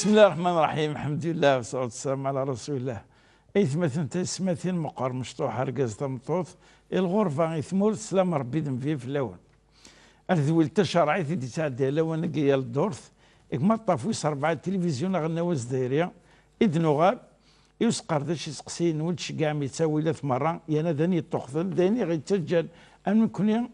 بسم الله الرحمن الرحيم. الحمد لله والصلاة والسلام على رسول الله. مثلا تسمثين مقر مشطوح رقاز تمطوط الغرفة يثمور سلام ربي دم في اللون الذوي التشرعي في تعدي لون نقيا الدورث ما طافوس 4 تلفزيون غنواز دايريا إذ نغال يسقر ذا شي سقسين ولش كاع يتساوي 3 مرة يانا ذاني طخذن ذاني غيتسجل أم نكون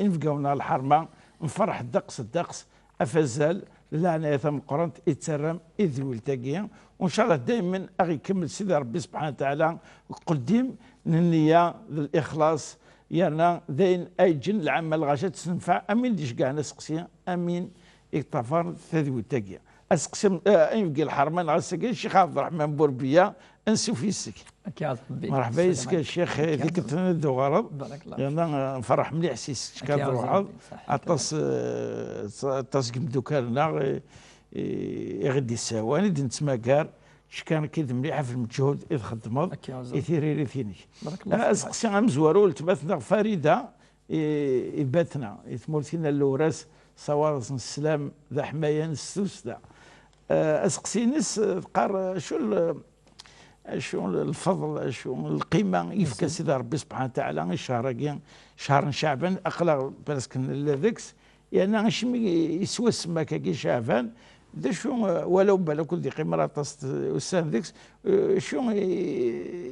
إنفقاونا الحرمة نفرح الدقس أفزال لا ثم قرنت اتسرم إذ ولتاقيا وإن شاء الله دائما أغي يكمل سيدي ربي سبحانه وتعالى قديم النية للإخلاص يانا ذين أيجن العمل غاشا تنفع أمين ديش كاع نسقسي أمين اكتفر ثذي ولتاقيا أسقسم يبقى الحرمان غاسكي الشيخ عبد الرحمن بوربية أنسو في السك مرحبا يسك الشيخ ذيك تندو غرض يانا نفرح مليح سيس كاد روحض عطاس كمدوكالنا يغدي السواني دي نتسماكار شكان كيد مليحه في المجهود اذ خدمض يثيري ثيني اسقسي مزوارو التباثنا فريده يباتنا يثمرتينا اللوراس صوارص السلام ذا حمايه نستوس ذا اسقسي نس قار شو الفضل شو القيمه يفكا سيدي ربي سبحانه وتعالى شهر شعبان اقلا باسكو ذاكس يعني شمي يسوى السماك كي شعبان ذا شو ولو بالك ذي قيمه وسان ذيكس شو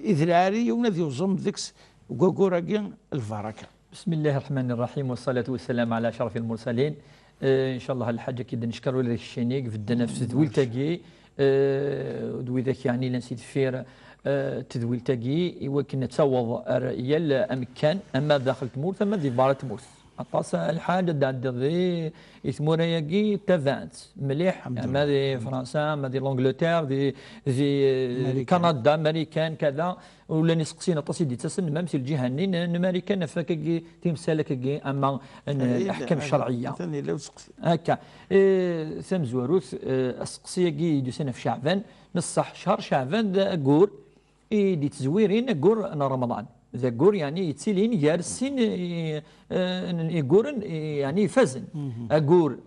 اذراري ونذي وزم ذيكس وكوكوراكي الفركه. بسم الله الرحمن الرحيم والصلاه والسلام على اشرف المرسلين. ان شاء الله الحاجه كي نشكروا لك الشينيك في الدنفس ذويل تاكي دوي ذاك يعني لنسيت فير تذويل تاكي وكنا نتصوض ريال امكان اما داخل تمور ثم ذي بارة تمور اطاس الحاجه داد ذي يثمونا ياكي تافانت مليح اما ذي فرنسا اما ذي لانجلتير ذي كندا امريكان كذا ولا نسقسينا طاسي دي تسن مامسي الجهه نين امريكان فكاكي تمثالك اما الاحكام الشرعيه ثاني لو سقسي هكا ثم زواروث السقسيه كي دو سنه في شعبان نصح شهر شعبان ذا كور دي تزويرين كور رمضان ذا كور يعني يتسيلين يارسين يقورن يعني يفزن كور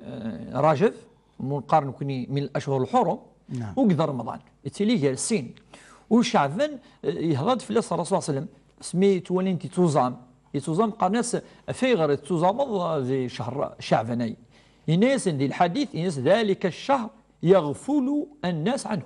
رجب منقارن كوني من الاشهر الحرم وكذا رمضان يتسيلي يارسين وشعبان يهضد في الرسول صلى الله عليه وسلم سمي تولين يتوزام قناس في غير توزام في شهر شعباني الناس دي الحديث الناس ذلك الشهر يغفل الناس عنه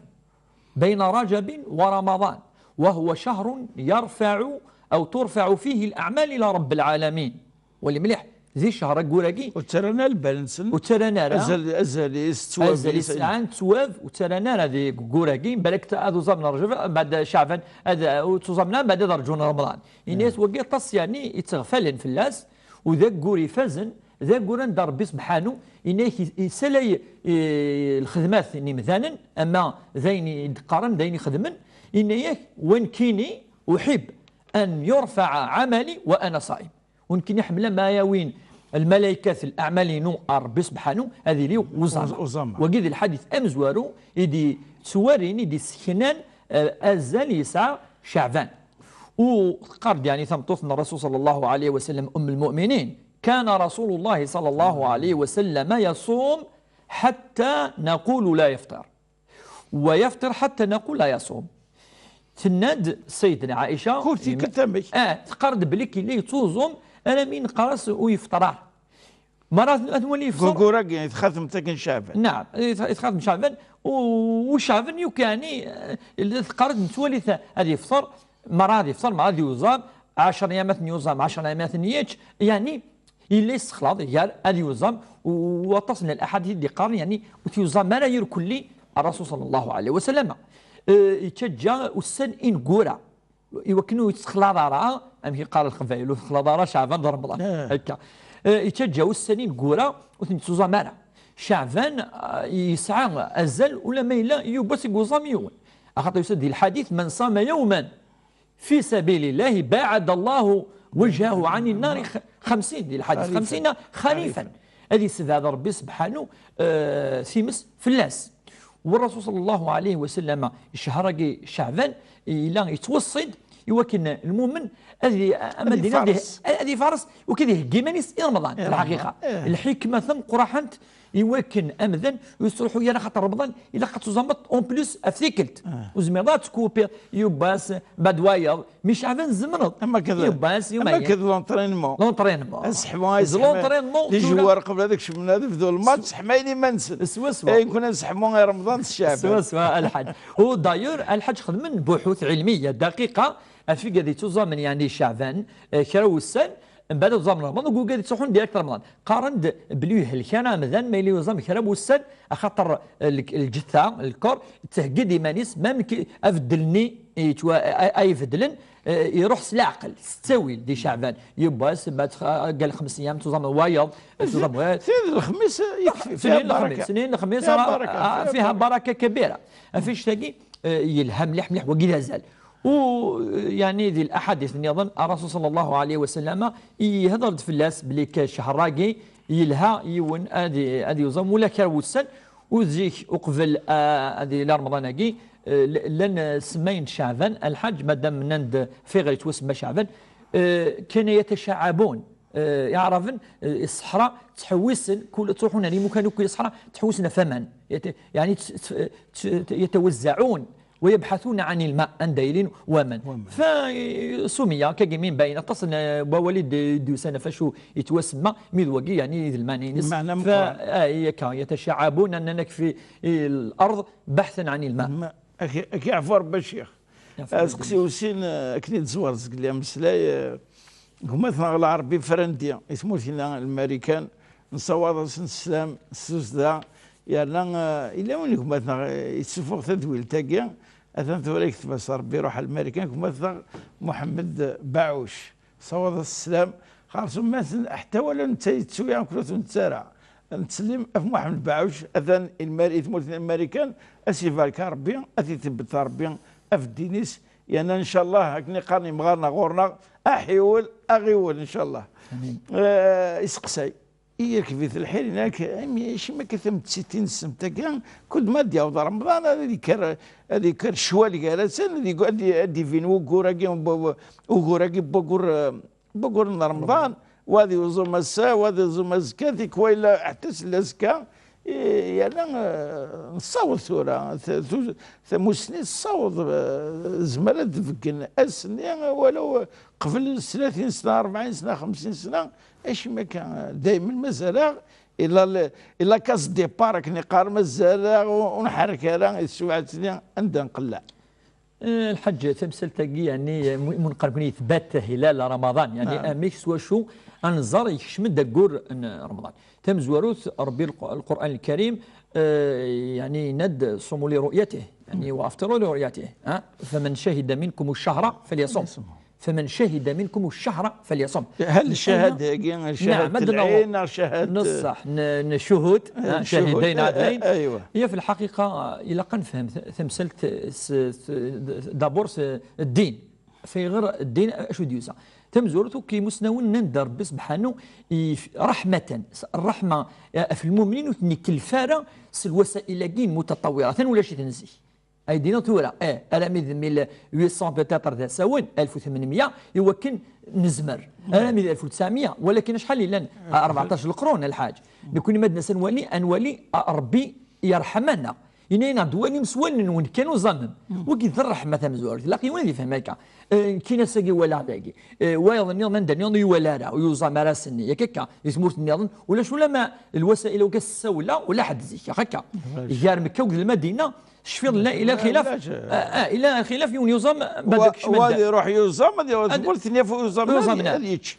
بين رجب ورمضان وهو شهر يرفع أو ترفع فيه الأعمال إلى رب العالمين واللي مليح زي شهر كوراكي وترانا البالنسن وترانا أزل سعان تواف وترانا هذه كوراكي بالك هذا زمنا رجب بعد شعبان هذا وتزمنا بعد درجون رمضان الناس وقي تص يعني يتغفلن في الناس وذاك كوري فازن ذاك كوران دار ربي سبحانه إنه يسلي الخدمات إني مثلا أما ذين قارن ذين خدمن إنه وين كيني أحب أن يرفع عملي وأنا صائم ويمكن يحمل ما يوين الملائكة الأعمال نو ربي سبحانه هذه لي وزامة وقيد الحديث أمزوارو يدي سوارين يدي سكنان أزال يسعى شعبان وقرد يعني ثمطوثنا الرسول صلى الله عليه وسلم أم المؤمنين كان رسول الله صلى الله عليه وسلم يصوم حتى نقول لا يفطر ويفطر حتى نقول لا يصوم تناد سيدنا عائشة كورتي كتمي تقرد بليك اللي توزم أنا مين قرص ويفطر مرات أتولي يفطر كوكوراك يعني يتخاثم تكن شعبان نعم يتخاثم شعبان وشعبان يكاني تقرد متولي هذه يفطر مرات يفطر مرات يوزام 10 ايامات يوزام 10 ايامات نيتش يعني اللي يستخلط يال هذه يوزام وتصل الاحاديث اللي قارن يعني وتيوزام ما لا يركل لي الرسول صلى الله عليه وسلم يتجا والسن ان كورا يوكنوا يتخلط راه ام قال الخفايل خلط راه شعبان ضرب الله هكا يتجا والسن كورا وتيوزام مالا شعبان يسعى ازل ولا ما الا يبس يوزام يوم اخاطر يسد الحديث من صام يوما في سبيل الله باعد الله وجهه عن النار 50 الحديث 50 خريفا هذه سيد هذا ربي سبحانه سيمس فلاس والرسول صلى الله عليه وسلم الشهر شعبان الى يتوصد يوكن المؤمن هذه فارس وكذا كيمانيس رمضان الحقيقه الحكمه ثم قرحنت يوكن امذن يصلحوا يا خاطر رمضان الا خاطر زعما اون بليس افيكلت وزميضات كوبي يباس بدوايا مش عفان زمرض اما كذا يباس اما كذا لونطرينمون لونطرينمون لونطرينمون لي جوار قبل هذاك شفنا هذا في ذو الماتش حمايني ما نسل سوا كنا نسحمون غير رمضان الشعب سوا الحاج هو دايور الحاج خدم من بحوث علميه دقيقه في قضيه تزامن يعني شعبان كراو السن من بعد زمن رمضان وقول قاعد تصحون ديريكت رمضان قارن بليه الكلام مذن ما يلي وزام كلام والسد خاطر الجثه الكور تهقد مانيس ما افدلني اي فدلن يروح العقل تستوي دي شعبان يبا بعد قال 5 ايام تزام وايض سنين الخميس يكفي سنين الخميس فيها بركه كبيره فيش تلاقي يلهم مليح مليح وقيل زال ويعني ذي الاحاديث اللي اظن الرسول صلى الله عليه وسلم يهضر في الناس بلي كشهراقي يلها يون ادي يوزم ولا كروسن وزيك اقبل ادي رمضانكي لن سمين شعبان الحج مادام نند في غير توسمى شعبان كان يتشعبون يعرفن الصحراء تحوسن كل تروحون يعني مكانوا كل الصحراء تحوسن فمن يعني يتوزعون ويبحثون عن الماء اندايلين ومن فسمي كجمين باين تصل بوالد دوسنا فشو يتوسمى ميدوقي يعني المعنى يتشعبون انك في الارض بحثا عن الماء اكي عفوا ربي الشيخ اسقسي وسين كنيت زوار زقليا مسلاي هما ثنا العربي فرنديه اسمو فينا الامريكان نصور السلام السوسدا يعني الا وين هما يتسفوا تدويل تاكيا اثنت وليك تبصر ربي روح الامريكان كما محمد باعوش صوت السلام خلاص ما حتى ولا انت تسوي كلوث نتسارع نتسلم اف محمد باعوش اذن الامريكان اسيفالك ربي اثي تبت ربي اف دينيس يعني ان شاء الله هكني قاني مغارنا غورنا احيول اغيول ان شاء الله يسقسي يركب في الحين هناك شي ما كثم 60 سنه كان كنت ما ديال رمضان هذيك الشوالي جالسين هذيك فين وكوراكي وكوراكي بقور رمضان وهذه وزوم الساعه وهذه وزوم الزكاه كويلا حتى الزكاه يعني نصوت ثوره ثموسني نصوت زمالات فكن السنين ولو قبل 30 سنه 40 سنه 50 سنه ايش ما كان دائما مازال الا كاس ديبار كني قار مازال ونحرك راه السوعه عندنا نقلع الحج تمثل تلقي يعني منقربني اثبات هلال رمضان يعني اميك سوا شو انظر يشمد دقور رمضان تم زوروث ربي القران الكريم يعني ند صوموا لرؤيته يعني وافطروا لرؤيته فمن شهد منكم الشهر فليصم فمن شهد منكم الشهر فليصم هل شهد شهد العين شهد نصح نشهد شاهدين عدلين ايوه هي في الحقيقه الى قنفهم تمثلت دابور الدين في غير الدين اشو ديوسا تم زورته كي مسنون نندر بسبحانه رحمه الرحمه في المؤمنين وتني كالفاره الوسائل متطوره ولا شي تنزي اي دينا تورا انا من 1800 بتاتر ذا ساون 1800 يوكن نزمر انا من 1900 ولكن شحال لان 14 القرون الحاج بكل مدنا سنولي انولي ربي يرحمنا ينينا دواني مسوان وين كانوا ظنن وكي الرحمه مثلا زوار لاقي وين يفهمك كينا ساقي ولا باقي وايضا نيضا ندني ولا را ويوزا مراسني ياك يسموت نيضا ولا شو لما الوسائل وكاس ولا حد زيك هكا يار مكه المدينه شفيض لا الى خلاف الى خلاف يوزم بدك شمال وهذا يروح يوزم قلت لي يوزم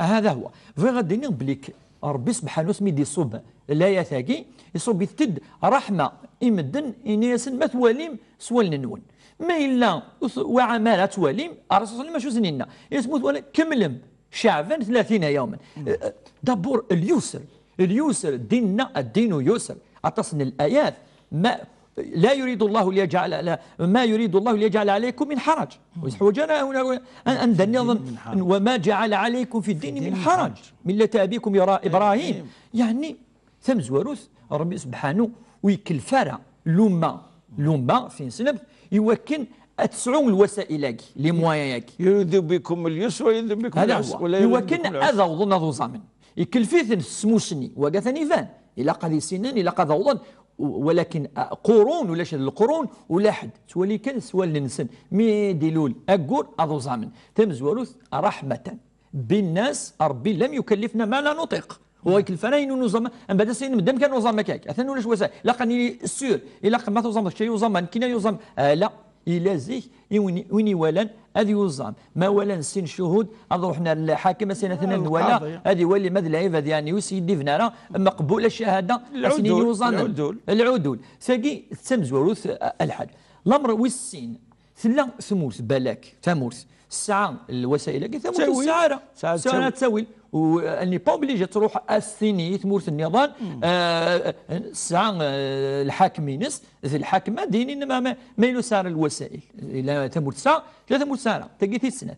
هذا هو في غادي بليك ربي سبحانه اسمي دي صب لا يثاقي يصب يتد رحمه يمدن اناس ما تواليم سوال نون ما الا وعماله تواليم الرسول صلى الله عليه وسلم شو سنينا يسموت ولا كملم شعبا 30 يوما دبور اليسر ديننا الدين يسر اتصل الايات ما لا يريد الله ليجعل ما يريد الله ليجعل عليكم من حرج وجنا هنا وما جعل عليكم في الدين من حرج ملة أبيكم إبراهيم يعني ثم زوروث ربي سبحانه ويكلفارا لوما في سنب يوكن تسعون الوسائل لي مواياك يريد بكم اليسر ويريد بكم العسر يوكن هذا وظن ذو زمن يكلفيث السموسني وقاثني فان إلا قد سنان إلا قد وضن ولكن قرون ولا شد القرون ولا حد تولي كان سوال ننسن مي ديلول أقول أضو زامن تمزوروث رحمة بالناس ربي لم يكلفنا ما لا نطيق ويكلفنا نظام أم بعد سين مدام كان نظام كاك أثنى ولا شو وسائل لا قني سور إلا ما تظام شيء يظام كنا يظام لا إلا زيه ويني ولان هذه يوزان ما ولان سين شهود أروحنا الحاكم سنة ولا هذه ولي ماذا العيب يعني وسيدي فينا مقبول الشهادة العدول ثقي تمزوروث الحاج الأمر والسين ثلا ثمورث بالك ثمورث الساعة الوسائل كي ثمورث الساعة تساوي واني با اوبليجي تروح الثاني ثمورث النظام الساعة الحاكمينس في الحاكمة ديني ما ينسار الوسائل الى ثمورث ساعة ثلاثة ثمورث ساعة تلقي ثلاثة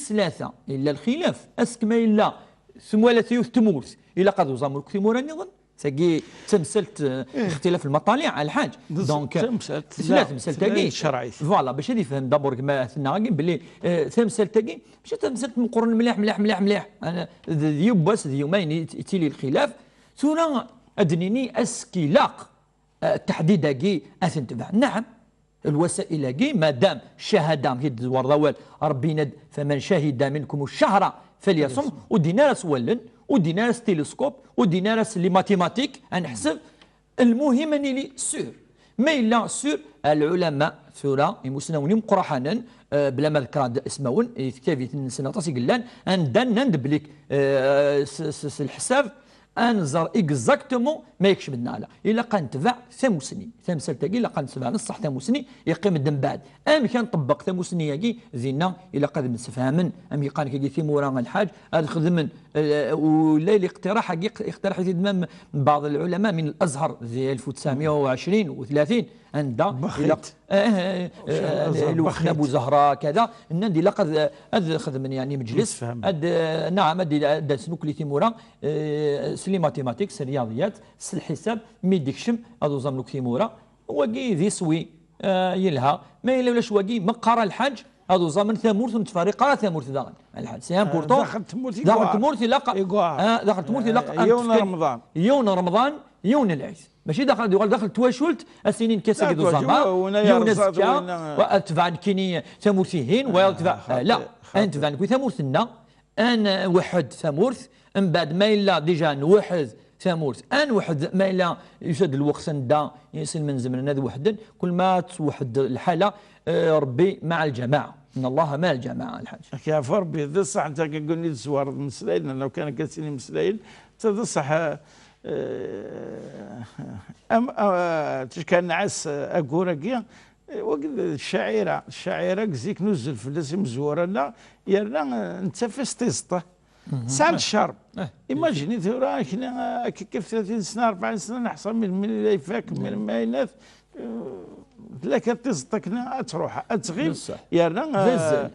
ثلاثة الا الخلاف اسكما الا ثم ولا ثمورث الا قد زامرك ثمورا النظام تاقي تمثلت اختلاف المطالع على الحاج دونك تمثلت تاقي شرعي فوالا باش هذه يفهم دابور كما ثنا باللي تمثلت تاقي باش تمثلت مقرن مليح مليح مليح مليح انا يوباس يومين تيلي الخلاف ثم ادنيني اسكيلاق التحديد كي اثنتبع نعم الوسائل كي ما دام الشهاده كي دوار ضوال ربي ند فمن شهد منكم الشهر فليصم ودينا راس ولن ودينا راس تيلسكوب ودينا راس لي ماتيماتيك نحسب المهم اني لي سور ما الا سور العلماء ثورة يمسنوني مقرحانا بلا ما ذكر اسماون كتابي سنه طاسي قلان ندب لك الحساب انزر اكزاكتومون ما يكشف لنا على الا قنتبع ثموسني ثمسلتاكي الا قنتبع نصح ثموسني يقيم الدم بعد ام كان طبق ثموسني كي زينا الا قد نتفاهمن ام يقال كي ثمورا الحاج هذا خدمن ولا الاقتراح اقترح من بعض العلماء من الازهر زي 1920 و30 عندها الوخنا ابو زهراء كذا النادي لقد خدم يعني مجلس نعم ادي سنوكلي تيمورا سلي ماتيماتيكس رياضيات الحساب ميديكشم هذو زمنوك تيمورا وكي ذي سوي يلها ما الا ولاش وكي مقرا الحاج هذو زمن ثمورث متفرقه ثمورث داغن الحاج سي امبورطون داخل تمورث داخل تمورث يوم رمضان يوم العيد ماشي داخل تواشلت السنين كاسا كيدو زعما يوم زكا واتبع كيني ثمورثين ويتبع لا انت فان كي ثمورثنا ان وحد ثمورث من بعد ما الا ديجا نوحد ثمورث ان وحد ما الا يشد الوقت دا يسل من زمن هذا وحدا كل ما توحد الحاله ربي مع الجماعه ان الله مع الجماعه الحاج كيف ربي ذا صح انت كقولني تزوار مسلايل لو كان قاسيني مسلايل تذا صح كان نعس اكوراكيا وقد الشاعره كزيك نزل في لازم مزورنا يرنا انت في ستيسطه ساعة الشرب ايماجيني ثورة كنا كيف 30 سنة 40 سنة نحصل من اللي يفاك من الماينات لك تزطكنا تروح تغيب يانا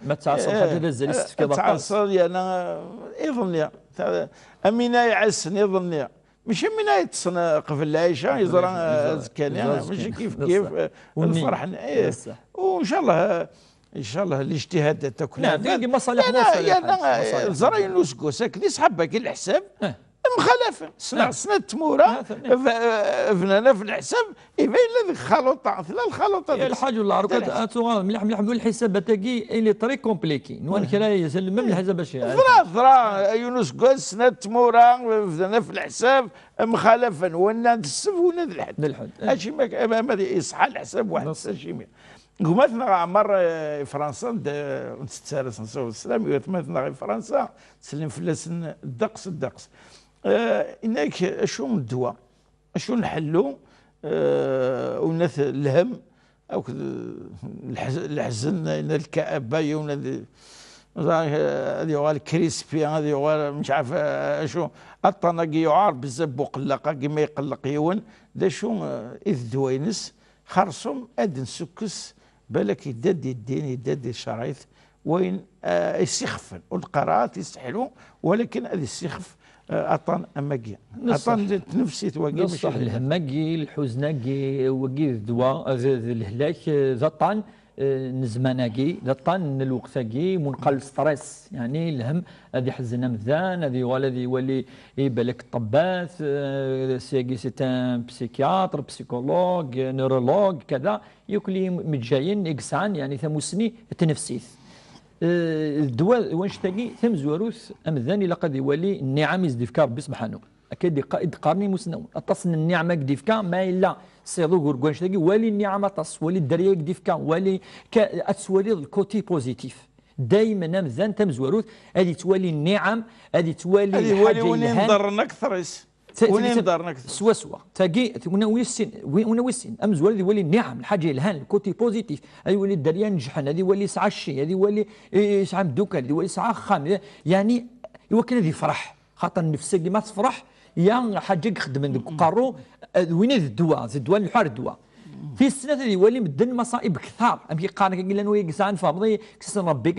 ما تعصب حتى دزل استفكا تعصب يانا يظن امينه يعسن يظن ماشي من يتصنع قبل العيشه يزرع زكاني ماشي كيف الفرح وان شاء الله ان شاء الله الاجتهاد تكون نعم مصالح انا زرا ينوسكو ساكن يسحبك الحساب مخالفه سنه تموره فنانا في الحساب يبين لك خلطه ثلاث الخلطات الحاج والله راك مليح مليح الحساب تاعي اللي طريق كومبليكي نوان كلا يسلم من الحساب باش ذرا يونسكو سنه تموره فنانا في الحساب مخالفه وانا السف وانا الحد هادشي ما يصحى الحساب واحد الساشيمي قمتنا عمر فرنسا نتسارس نصور السلام قمتنا فرنسا تسلم فلاس الدقس انك شو الدواء شو نحلو ونث الهم او الحزن الكآبه هذه الكريسبي هذه مش عارف شو الطنقي يعار بزاف بقلقه كيما يقلق يون دا شو اذ دوينس خرصهم ادن سكس بالك يددي الدين يددي الشرايط وين يسخفن والقراءات يستحلوا ولكن هذه السخف اطن اماكي اطن نفسي تواقي صح الهماكي الحزناكي وقي الدواء الهلاك ذا طن نزماناكي لطان الوقتاكي منقل ستريس يعني الهم هذه حزنا مذان هذه ولدي يولي يبالك طبات سيكي سيتان بسيكياتر بسيكولوج نورولوج كذا يوكلي متجايين إكسان يعني ثموسني التنفسيث الدواء وانش تاقي ثم زواروث أمذان إلا قد يولي النعم يزدفكار بسبحانه أكيد قارني مسنون أتصن النعمة قديفكا ما إلا سيضو قرقوانش تاقي ولي النعمة تص ولي الدريا قديفكا ولي أتسولي الكوتي بوزيتيف دايما أمذان تم زواروث هذه توالي النعم هذه توالي الحاجة وني مضرنا أكثر وني مضرنا أكثر سوا تاقي ونويسين أمز ولي يولي النعم الحاجة الهان الكوتي بوزيتيف هذه ولي الدريا نجحن هذه ولي ساعة الشي هذه ولي ساعة مدوكا هذه ولي ساعة خام يعني يوكل هذه فرح خاطر نفسك ما تفرح يا حاجة خدم قارو وين الدواء الحوار الدواء في السنة هذه يولي مدن مصائب كثار أمي قارنك قلنا نوي قسان فاضي كسن ربي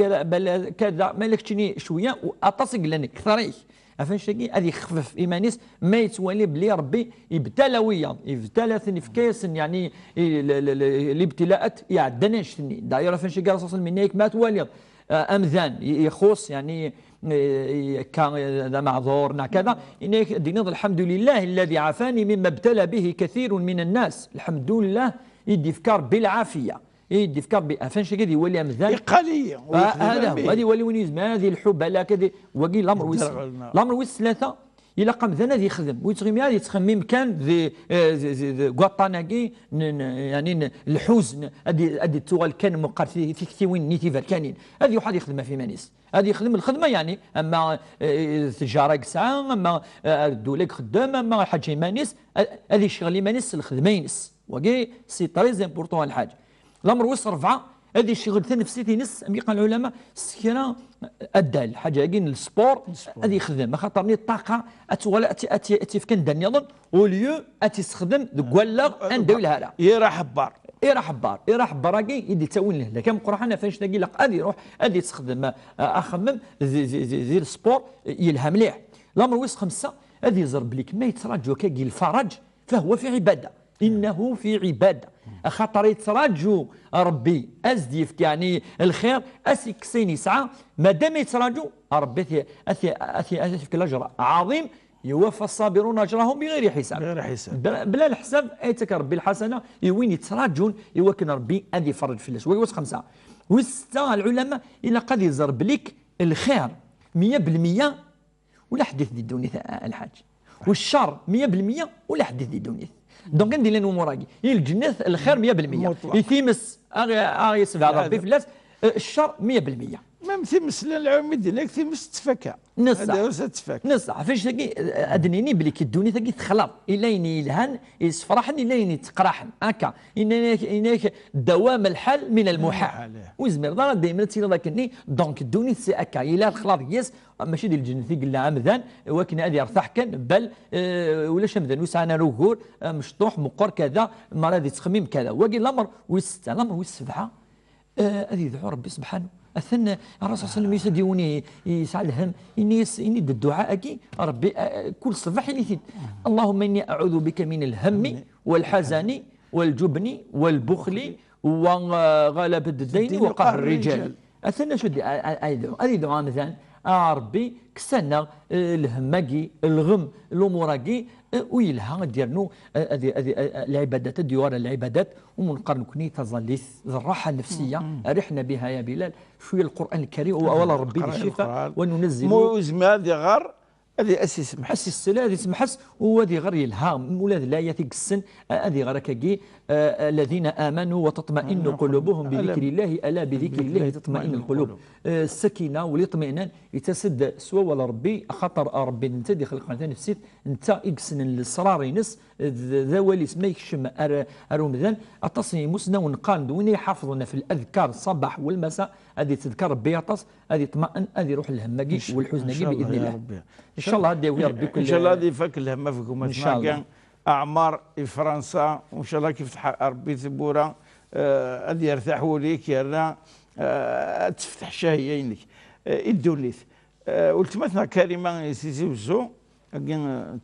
كذا مالك تشني شوية وأتصق لنا كثريك عفوا شيء هذه يخفف إيمانيس ما يتولي بلي ربي يبتلى ويا يبتلى ثني في كاس يعني الابتلاءات يعدناش ثني دايره فين شي قال صلى الله عليه وسلم ما تولي أمذان يخص يعني كان هذا معذور كذا إنك دينار الحمد لله الذي عافاني مما ابتلى به كثير من الناس الحمد لله يدي فكار بالعافية يدي فكار بأفنش كذا يولي أمذان إقالية هذا هو هذه ولي ونيز ما هذه الحب لا كذا وقي الأمر ويس الأمر ويس ثلاثة إلا قام ذا هذه يخدم ويتغيم هذه يتخمم كان ذي قطاناكي يعني الحزن هذه التوغل كان مقار في كثيوين نيتيفر كانين هذه واحد يخدمها في مانيس هذه يخدم الخدمه يعني اما التجاره كسعه اما الدولك خدام اما حاجه مانيس هذه شغل مانيس الخدمه ينس وكي سي تري امبورطون الحاجه الامر وصل رفعه هذه الشغل نفسيتي نس أم يقال العلماء سكيرا الدال حاجه كاين السبور هذه يخدم خاطرني الطاقه اتي في كان يظن وليو اتستخدم كوالا ندوي لها لا يرا حبار يرا حبار كي يدي تاوين له كم قرحنا فاش تلاقي لك غادي يروح غادي تستخدم اخمم زي السبور يلها مليح الامر ويس خمسه هذه يزرب لك ما يتراجو كي الفرج فهو في عباده انه في عباده خاطر يتراجو ربي ازديف يعني الخير اسكسين يسعى ما دام يتراجو ربي اثي في الاجر عظيم يوفى الصابرون اجرهم بغير حساب بلا الحساب ايتك ربي الحسنه وين يتراجون يوكن ربي هذه يفرج في الناس ويوس خمسه وسته العلماء الى قد يزرب لك الخير 100% ولا حدث دي الدنيا الحاج والشر 100% ولا حدث دي الدنيا دونك ندير لنا اموراكي الجنة الخير 100% يثيمس يسبع ربي في الناس الشر 100% ما مثيمس العوامي ديالك ثيمس تفكا نصح فاش تلاقي ادنيني بلي كي الدنيا تلاقي تخلط اليني يلهن يسفرحن اليني تقرحن هكا انك دوام الحل من المحال وزمر دائما تيرا لكني دونك الدنيا سي هكا الى الخلاط يس ماشي ديال الجنة قلنا عمذان ولكن هذه يرتاح كان بل ولا شمذان وسعنا رغور مشطوح مقر كذا مرض تخميم كذا وقي الامر ويست الامر والسبعه هذه يدعو ربي سبحانه أثنى الرسول صلى الله عليه وسلم يسديوني يسعدهم إني الدعاء كي ربي كل صباح يثيد اللهم إني أعوذ بك من الهم والحزن والجبن والبخل وغلبة الدين وقهر الرجال أثنى شو هذه دعاء مثلا ربي كسنا الهماكي الغم الاموراكي ويلها ديالنا هذه العبادات ديوار العبادات ومن قرن كني تظل الراحه النفسيه رحنا بها يا بلال شويه القران الكريم واولا ربي بالشفاء وننزل موزم هذه غير هذه اساس محس السلا هذه محس وهذه غير يلهام ولاد لا يثق السن هذه غير كي الذين امنوا وتطمئن قلوبهم بذكر الله الا بذكر الله تطمئن القلوب السكينه والاطمئنان يتسد سوا ولا ربي خاطر ربي انت اللي خلقنا نفسيت انت يقسن الصرار ينس ذا ولي ما يكشم رمضان اتصني مسنا ونقال وين يحافظنا في الاذكار الصباح والمساء هذه تذكر ربي يعطس هذه يطمئن هذه يروح الهماكي والحزنكي باذن الله ان شاء الله هذه يا ربي ان شاء الله هذه فك الهم فيكم ان شاء الله اعمار في فرنسا وان شاء الله كيف ربي ثبوره هذه يرتاحوا ليك يرنا تفتح شهيينك الدوليث ولتمتنا كلمه سيزي وزو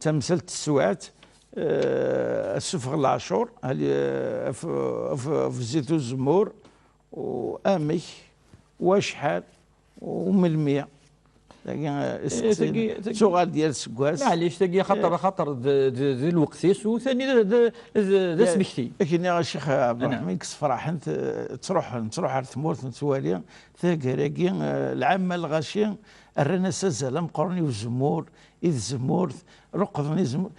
تمثلت السوعات السفغ العاشور في زيتو الزمور وامك وشحال وملمية لكن شغال ديال السكواس معليش تاقي خطر ذي الوقتيس وثاني ذا سمكتي. لكن يا شيخ عبد الرحمن كس فرح انت تروح على ثمورت نتوالي ثاكراكي العامة الغاشية الرانا سازال مقرني والزمور إذ زمورت رقضني زمور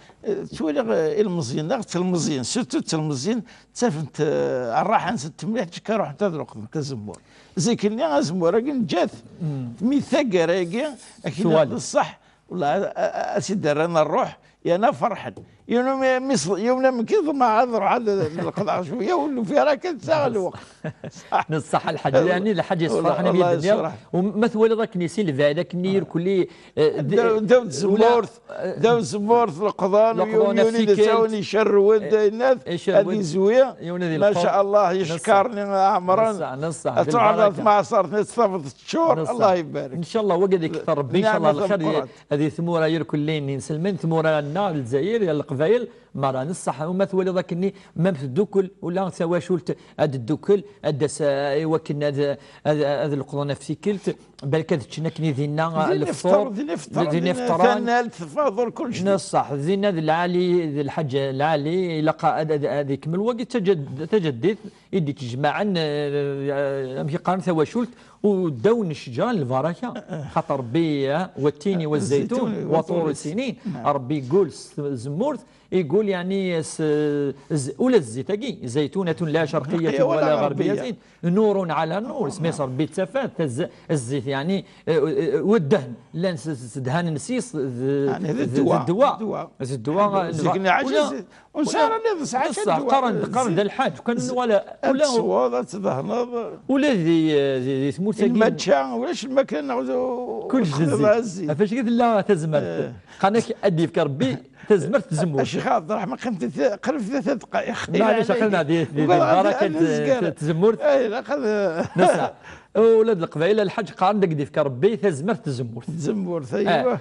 تولي المزيان ناخذ المزيان سيرتو المزيان تسافنت الراحة نسد مليح تشكا روح انت رقض كزمور زي كني زمور راكي جات مي ثاكراكي اكيد الصح والله اسيدي رانا نروح يا فرحا يومنا من كذا ما عذر على القطع شويه ولوا فيها راه كتساغ الوقت. نصح الحاج يعني الحاج يصفحني بيد الدنيا ومثل ذاك نيسي الفايده كنير كل داود زمورت القضان ويوني تساوني شر ود الناس هذه زويه ما شاء الله يشكرني عمران نصح تعرضت مع صارت صفت شهور الله يبارك ان شاء الله وقد يكثر ربي ان شاء الله الخير هذه ثموره يركل لين نسلمن ثموره لنا الجزائر يا القبائل ما راه نصح وما ثولي ذاك اني ما الدوكل ولا سواشولت هذا الدوكل هذا وكن هذا القضونه في سيكلت بالك هذا تشنكني ذينا الفطور ذينا فطران تفاضل كل شيء نصح ذينا العالي الحاج العالي لقى هذيك من الوقت تجدد يدي تجمعا في قرن ثواشولت ودون الشجره البركه خاطر ربي والتين والزيتون وطور السنين ربي يقول زمورت يقول يعني ولا الزيتاكي زيتونة لا شرقية ولا غربية نور على نور اسمه ربي تسافات الزيت يعني والدهن لا دهان نسيس الدواء عجز ونسار اللي ساعات قرن ذا الحاج كان ولا صواد تدهن ولا ذي ثمور المتشا ولاش المكان كل شيء فاش قلت لا تزمرت قناك ادي في ربي تزمرت زمور الشيخ عبد الرحمن قرب 3 دقائق معليش اخذنا هذه بركه تزمرت اي اخذ نسعى ولاد القبائل الحاج قارن دك في ربي تزمرت زمورت ايوه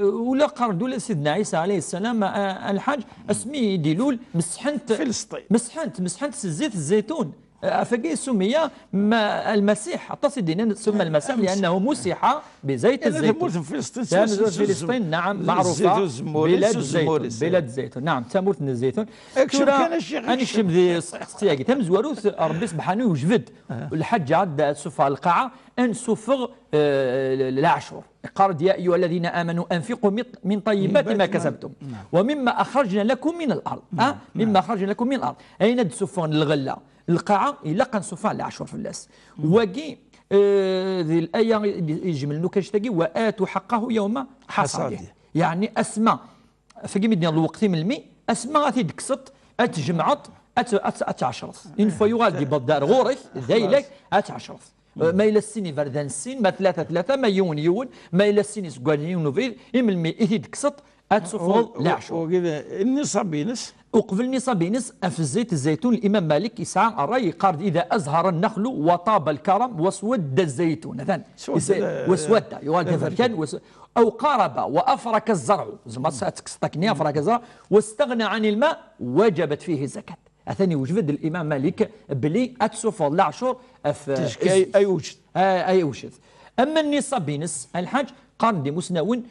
ولا قارن ولا سيدنا عيسى عليه السلام الحاج اسمي ديلول مسحنت فلسطين مسحنت زيت الزيتون فقي سمي المسيح تصدين سمى المسيح لانه مسح بزيت الزيتون. فلسطين نعم معروفه بلاد الزيتون بلاد الزيتون نعم تموت من الزيتون. انا شم ذي صياقي تم زواروث ربي سبحانه وجبد الحج عاد سفا القاعه ان سفغ العشر قال يا ايها الذين امنوا انفقوا من طيبات ما كسبتم ومما اخرجنا لكم من الارض مما اخرجنا لكم من الارض اين تسفون الغله القاعه الا كنصفها العشر فلاس وكي ذي الايه يجمل نو كنشتاقي واتوا حقه يوم حصاده يعني اسماء فكي مدير الوقت من المي اسماء غادي تكسط اتجمعط اتعشرط ان فيغادي بالدار غورك ذيلك اتعشرط ما الى السن فردان السن ما ثلاثه ما يون ما الى السن سكواني ونوفيل ام المي تكسط اتسفل العشر وكذا النصاب بينس وقبل نصاب بينس في زيت الزيتون الامام مالك يسعى الراي قال اذا ازهر النخل وطاب الكرم واسود الزيتون اذن واسود يوالد فركان او قارب وافرك الزرع زعما تكسطكني افرك الزرع واستغنى عن الماء وجبت فيه الزكاه اثني وجبد الامام مالك بلي اتسفل العشر اي وجد اي وجد. اما النصاب بينس الحاج قارن دي مسنون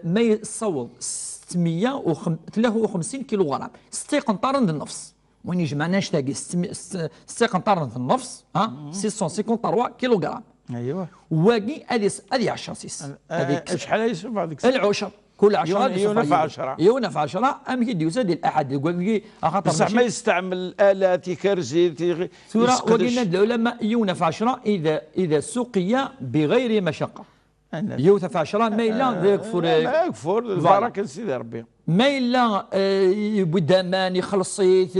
ما يصوب 653 كيلوغرام 6 قنطار النفس وين يجمعنا نشتاقي 6 قنطار في النفس 653 كيلوغرام ايوه واقي هذه 10 سيس هذيك شحال يسوى هذيك العشر كل 10 يونفع 10 يونفع 10 ام كيديو سد الاحد يقول خاطر بصح ما يستعمل الالات يكرزي سوره وقلنا العلماء يونفع 10 اذا سقي بغير مشقه يوثف 10 ما إلا يكفر البركة سيدي ربي ما إلا بدمان يخلصيت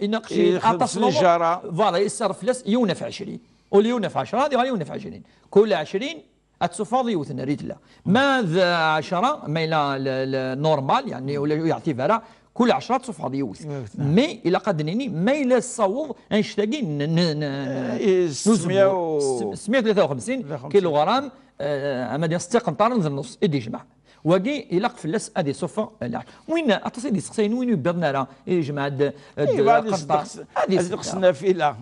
ينقشيت الجارة فوالا يصرف فلوس يونف 20 واليونف 10 هذه يونف 20 كل 20 اتصفاضي يوثنا ريت لا ماذا 10 ما إلا نورمال يعني ولا يعطي فرع كل 10 تصفاضي يوث مي إلا قدنيني ما إلا الصوض نشتاقي 653 كيلوغرام اما ديال 6 قنطار في النص ادي جمع وكي إلا فلاس هذه صفة لا وين أتصل يسقسين وين يبرنا راه يجمع هذه النافلة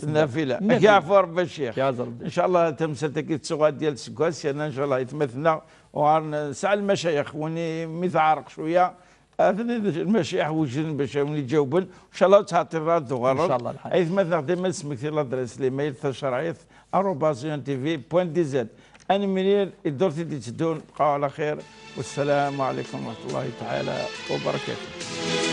النافلة كيعفو ربي الشيخ ان شاء الله تمسك التسوغات ديال سكواس ان شاء الله يتمثلنا ونسعى المشايخ وني متعارق شويه المشايخ وجدن باش يجاوبن ان شاء الله تعطي الرد وغرض ان شاء الله حيث مثلا ديما سمكت الادريس ليميل تشرعيث @tv.dz انا منير الدورتي دي تدون بقاو على خير والسلام عليكم ورحمه الله تعالى وبركاته.